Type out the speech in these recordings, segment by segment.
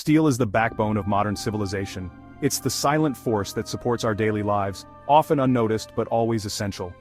Steel is the backbone of modern civilization. It's the silent force that supports our daily lives, often unnoticed but always essential.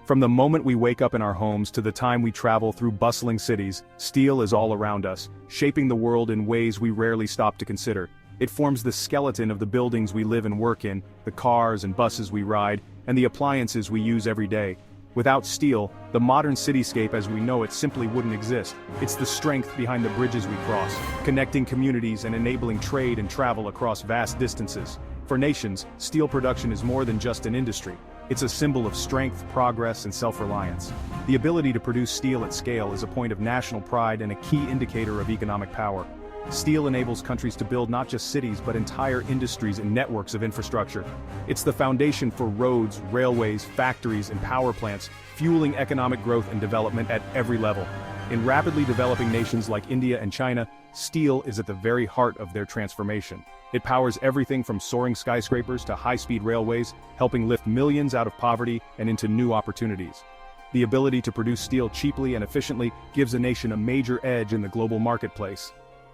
From the moment we wake up in our homes to the time we travel through bustling cities, steel is all around us, shaping the world in ways we rarely stop to consider. It forms the skeleton of the buildings we live and work in, the cars and buses we ride, and the appliances we use every day. Without steel, the modern cityscape as we know it simply wouldn't exist. It's the strength behind the bridges we cross, connecting communities and enabling trade and travel across vast distances. For nations, steel production is more than just an industry. It's a symbol of strength, progress, and self-reliance. The ability to produce steel at scale is a point of national pride and a key indicator of economic power. Steel enables countries to build not just cities but entire industries and networks of infrastructure. It's the foundation for roads, railways, factories, and power plants, fueling economic growth and development at every level. In rapidly developing nations like India and China, steel is at the very heart of their transformation. It powers everything from soaring skyscrapers to high-speed railways, helping lift millions out of poverty and into new opportunities. The ability to produce steel cheaply and efficiently gives a nation a major edge in the global marketplace.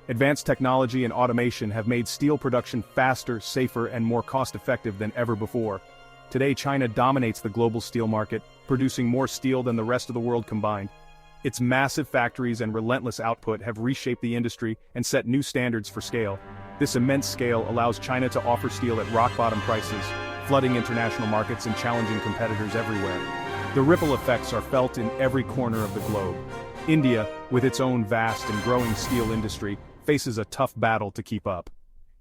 Advanced technology and automation have made steel production faster, safer, and more cost-effective than ever before. Today, China dominates the global steel market, producing more steel than the rest of the world combined. Its massive factories and relentless output have reshaped the industry and set new standards for scale. This immense scale allows China to offer steel at rock-bottom prices, flooding international markets and challenging competitors everywhere. The ripple effects are felt in every corner of the globe. India, with its own vast and growing steel industry, faces a tough battle to keep up.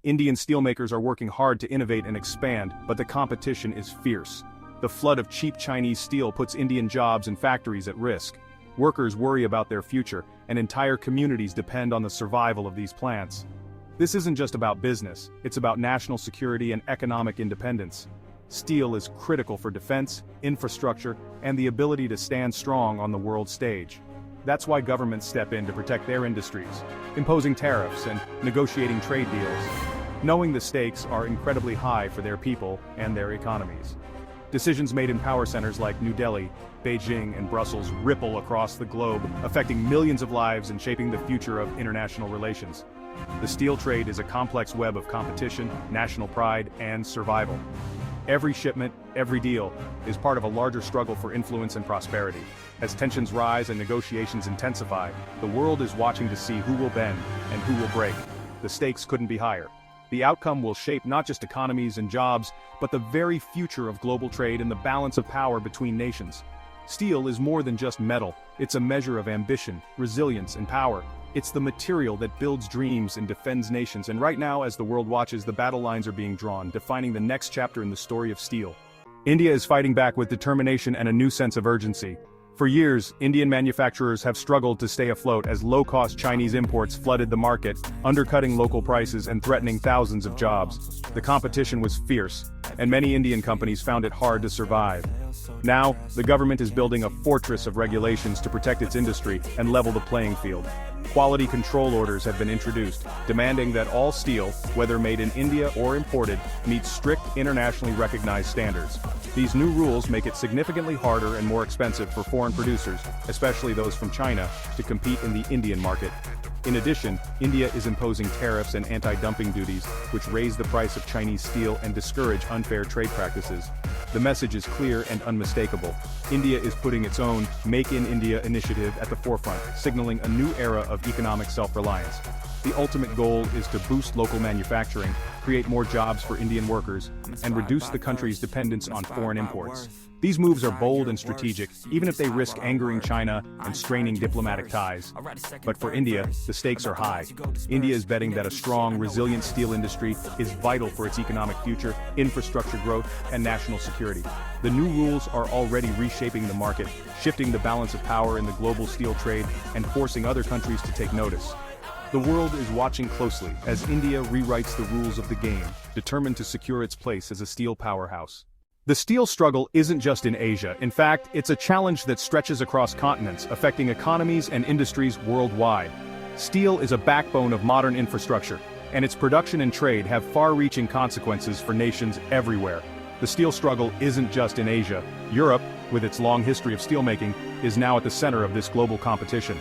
Indian steelmakers are working hard to innovate and expand, but the competition is fierce. The flood of cheap Chinese steel puts Indian jobs and factories at risk. Workers worry about their future, and entire communities depend on the survival of these plants. This isn't just about business, it's about national security and economic independence. Steel is critical for defense, infrastructure, and the ability to stand strong on the world stage. That's why governments step in to protect their industries, imposing tariffs and negotiating trade deals, knowing the stakes are incredibly high for their people and their economies. Decisions made in power centers like New Delhi, Beijing, and Brussels ripple across the globe, affecting millions of lives and shaping the future of international relations. The steel trade is a complex web of competition, national pride, and survival. Every shipment, every deal, is part of a larger struggle for influence and prosperity. As tensions rise and negotiations intensify, the world is watching to see who will bend and who will break. The stakes couldn't be higher. The outcome will shape not just economies and jobs, but the very future of global trade and the balance of power between nations. Steel is more than just metal, it's a measure of ambition, resilience, and power. It's the material that builds dreams and defends nations, and right now, as the world watches, the battle lines are being drawn, defining the next chapter in the story of steel. India is fighting back with determination and a new sense of urgency. For years, Indian manufacturers have struggled to stay afloat as low-cost Chinese imports flooded the market, undercutting local prices and threatening thousands of jobs. The competition was fierce, and many Indian companies found it hard to survive. Now, the government is building a fortress of regulations to protect its industry and level the playing field. Quality control orders have been introduced, demanding that all steel, whether made in India or imported, meets strict internationally recognized standards. These new rules make it significantly harder and more expensive for foreign producers, especially those from China, to compete in the Indian market. In addition, India is imposing tariffs and anti-dumping duties, which raise the price of Chinese steel and discourage unfair trade practices. The message is clear and unmistakable. India is putting its own Make in India initiative at the forefront, signaling a new era of economic self-reliance. The ultimate goal is to boost local manufacturing, create more jobs for Indian workers, and reduce the country's dependence on foreign imports. These moves are bold and strategic, even if they risk angering China and straining diplomatic ties. But for India, the stakes are high. India is betting that a strong, resilient steel industry is vital for its economic future, infrastructure growth, and national security. The new rules are already reshaping the market, shifting the balance of power in the global steel trade, and forcing other countries to take notice. The world is watching closely as India rewrites the rules of the game, determined to secure its place as a steel powerhouse. The steel struggle isn't just in Asia. In fact, it's a challenge that stretches across continents, affecting economies and industries worldwide. Steel is a backbone of modern infrastructure, and its production and trade have far-reaching consequences for nations everywhere. The steel struggle isn't just in Asia. Europe, with its long history of steelmaking, is now at the center of this global competition.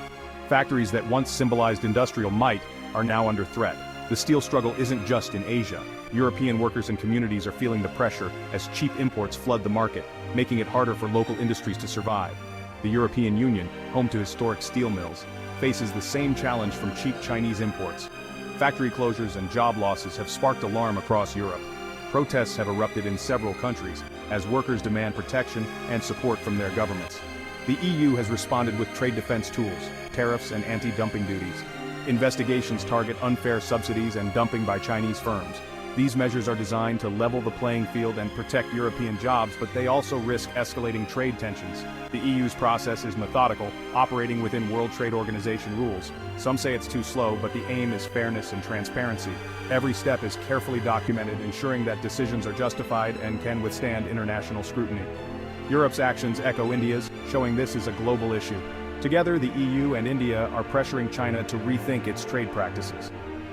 Factories that once symbolized industrial might are now under threat. The steel struggle isn't just in Asia. European workers and communities are feeling the pressure as cheap imports flood the market, making it harder for local industries to survive. The European Union, home to historic steel mills, faces the same challenge from cheap Chinese imports. Factory closures and job losses have sparked alarm across Europe. Protests have erupted in several countries, as workers demand protection and support from their governments. The EU has responded with trade defense tools, tariffs and anti-dumping duties. Investigations target unfair subsidies and dumping by Chinese firms. These measures are designed to level the playing field and protect European jobs, but they also risk escalating trade tensions. The EU's process is methodical, operating within World Trade Organization rules. Some say it's too slow, but the aim is fairness and transparency. Every step is carefully documented, ensuring that decisions are justified and can withstand international scrutiny. Europe's actions echo India's, showing this is a global issue. Together, the EU and India are pressuring China to rethink its trade practices.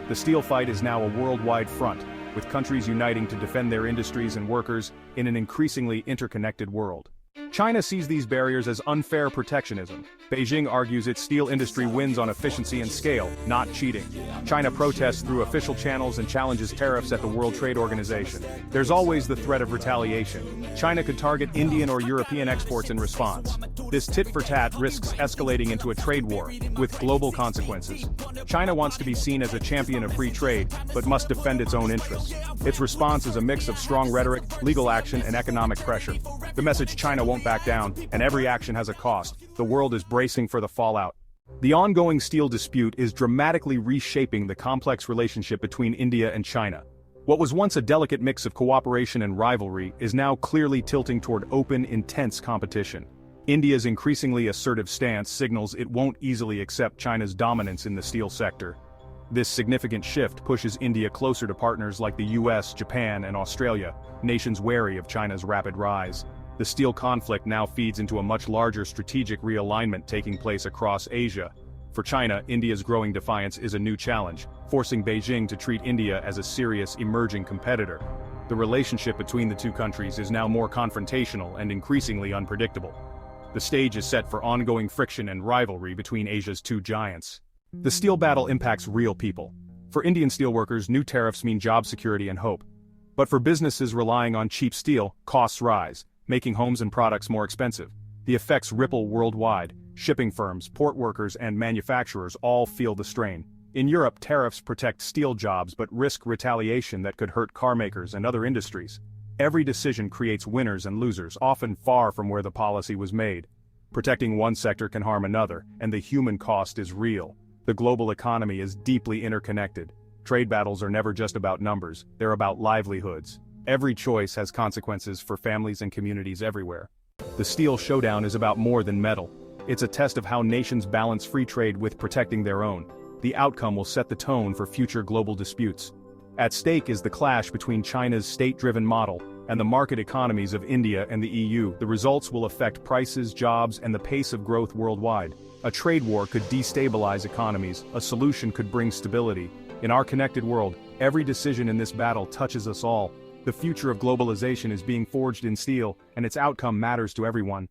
The steel fight is now a worldwide front, with countries uniting to defend their industries and workers in an increasingly interconnected world. China sees these barriers as unfair protectionism. Beijing argues its steel industry wins on efficiency and scale, not cheating. China protests through official channels and challenges tariffs at the World Trade Organization. There's always the threat of retaliation. China could target Indian or European exports in response. This tit-for-tat risks escalating into a trade war, with global consequences. China wants to be seen as a champion of free trade, but must defend its own interests. Its response is a mix of strong rhetoric, legal action, and economic pressure. The message China won't back down, and every action has a cost. The world is bracing for the fallout. The ongoing steel dispute is dramatically reshaping the complex relationship between India and China. What was once a delicate mix of cooperation and rivalry is now clearly tilting toward open, intense competition. India's increasingly assertive stance signals it won't easily accept China's dominance in the steel sector. This significant shift pushes India closer to partners like the US, Japan, and Australia, nations wary of China's rapid rise. The steel conflict now feeds into a much larger strategic realignment taking place across Asia. For China, India's growing defiance is a new challenge, forcing Beijing to treat India as a serious, emerging competitor. The relationship between the two countries is now more confrontational and increasingly unpredictable. The stage is set for ongoing friction and rivalry between Asia's two giants. The steel battle impacts real people. For Indian steelworkers, new tariffs mean job security and hope. But for businesses relying on cheap steel, costs rise, making homes and products more expensive. The effects ripple worldwide. Shipping firms, port workers, and manufacturers all feel the strain. In Europe, tariffs protect steel jobs but risk retaliation that could hurt carmakers and other industries. Every decision creates winners and losers, often far from where the policy was made. Protecting one sector can harm another, and the human cost is real. The global economy is deeply interconnected. Trade battles are never just about numbers, they're about livelihoods. Every choice has consequences for families and communities everywhere. The steel showdown is about more than metal. It's a test of how nations balance free trade with protecting their own. The outcome will set the tone for future global disputes. At stake is the clash between China's state-driven model and the market economies of India and the EU. The results will affect prices, jobs, and the pace of growth worldwide. A trade war could destabilize economies, a solution could bring stability. In our connected world, every decision in this battle touches us all. The future of globalization is being forged in steel, and its outcome matters to everyone.